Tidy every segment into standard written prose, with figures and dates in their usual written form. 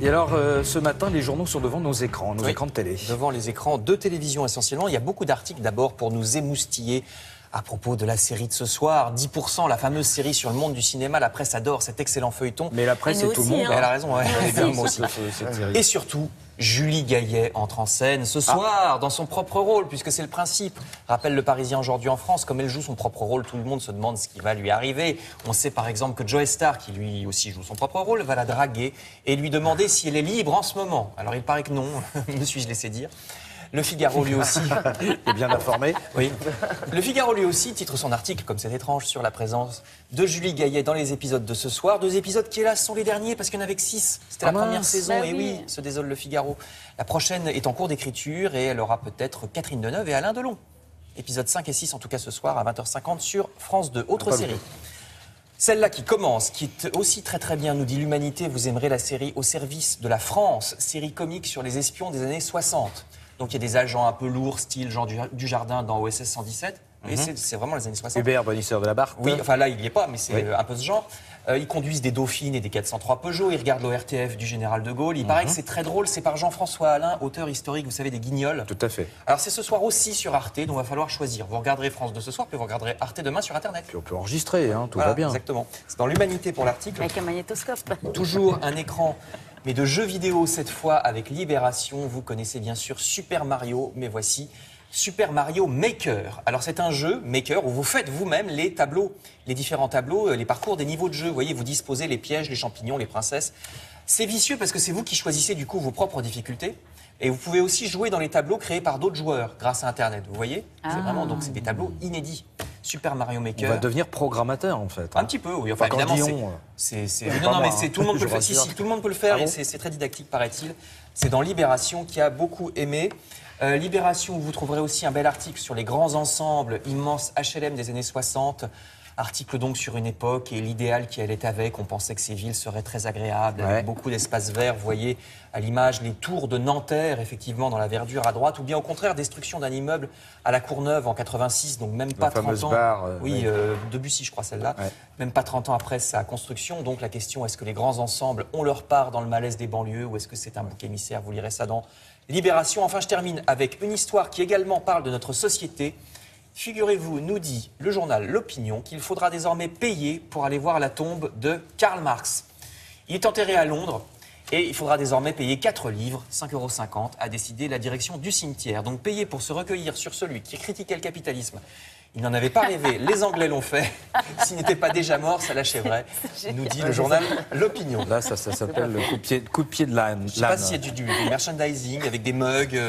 Et alors, ce matin, les journaux sont devant nos écrans de télé. Devant les écrans de télévision essentiellement. Il y a beaucoup d'articles d'abord pour nous émoustiller à propos de la série de ce soir. 10%, la fameuse série sur le monde du cinéma. La presse adore cet excellent feuilleton. Mais la presse, c'est tout le monde. Elle a raison, ouais. Moi aussi. Et surtout, Julie Gaillet entre en scène ce soir dans son propre rôle, puisque c'est le principe. Rappelle le Parisien aujourd'hui en France, comme elle joue son propre rôle, tout le monde se demande ce qui va lui arriver. On sait par exemple que Joe Starr, qui lui aussi joue son propre rôle, va la draguer et lui demander si elle est libre en ce moment. Alors il paraît que non, me suis-je laissé dire. Le Figaro lui aussi. est bien informé. Oui. Le Figaro lui aussi titre son article, comme c'est étrange, sur la présence de Julie Gaillet dans les épisodes de ce soir. 2 épisodes qui, hélas, sont les derniers, parce qu'il n'y en avait que 6. C'était la première saison, et oui, se désole le Figaro. La prochaine est en cours d'écriture, et elle aura peut-être Catherine Deneuve et Alain Delon. Épisodes 5 et 6, en tout cas ce soir, à 20h50 sur France 2. Autre série. Celle-là qui commence, qui est aussi très très bien, nous dit l'Humanité. Vous aimerez la série Au service de la France, série comique sur les espions des années 60. Donc il y a des agents un peu lourds, style Jean Dujardin dans OSS 117. Et c'est vraiment les années 60. Hubert, bonisseur de la barque. Oui, enfin là, il n'y est pas, mais c'est un peu ce genre. Ils conduisent des Dauphines et des 403 Peugeot. Ils regardent l'ORTF du général de Gaulle. Il paraît que c'est très drôle. C'est par Jean-François Alain, auteur historique, vous savez, des Guignols. Tout à fait. Alors c'est ce soir aussi sur Arte, donc il va falloir choisir. Vous regarderez France 2 ce soir, puis vous regarderez Arte demain sur Internet. Puis on peut enregistrer, hein, tout Voilà, va bien. Exactement. C'est dans l'Humanité pour l'article. Avec un magnétoscope. Toujours un écran, mais de jeux vidéo cette fois avec Libération. Vous connaissez bien sûr Super Mario, mais voici Super Mario Maker. Alors c'est un jeu Maker où vous faites vous-même les tableaux, les différents tableaux, les parcours des niveaux de jeu. Vous voyez, vous disposez les pièges, les champignons, les princesses. C'est vicieux parce que c'est vous qui choisissez du coup vos propres difficultés. Et vous pouvez aussi jouer dans les tableaux créés par d'autres joueurs grâce à Internet. Vous voyez, c'est vraiment donc c'est des tableaux inédits. Super Mario Maker. On va devenir programmateur en fait. Un petit peu, oui. Enfin, évidemment, non, mais tout le monde peut le faire. Si, tout le monde peut le faire et c'est très didactique, paraît-il. C'est dans Libération qui a beaucoup aimé. Libération, où vous trouverez aussi un bel article sur les grands ensembles immenses HLM des années 60. Article donc sur une époque et l'idéal qui allait avec. On pensait que ces villes seraient très agréables, avec beaucoup d'espaces verts. Vous voyez à l'image les tours de Nanterre, effectivement, dans la verdure à droite. Ou bien au contraire, destruction d'un immeuble à la Courneuve en 86, donc même pas 30 ans. Barre, Debussy, je crois, celle-là. Même pas 30 ans après sa construction. Donc la question, est-ce que les grands ensembles ont leur part dans le malaise des banlieues ou est-ce que c'est un bouc émissaire? Vous lirez ça dans Libération. Enfin, je termine avec une histoire qui également parle de notre société. Figurez-vous, nous dit le journal L'Opinion, qu'il faudra désormais payer pour aller voir la tombe de Karl Marx. Il est enterré à Londres et il faudra désormais payer 4 livres, 5,50 €, a décidé la direction du cimetière. Donc payer pour se recueillir sur celui qui critiquait le capitalisme. Il n'en avait pas rêvé, les Anglais l'ont fait. S'il n'était pas déjà mort, ça l'achèverait, nous dit le journal L'Opinion. Là, ça s'appelle le coup de pied de l'âne. Je ne sais pas s'il y a du merchandising avec des mugs.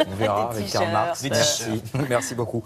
On verra avec Karl Marx. Merci beaucoup.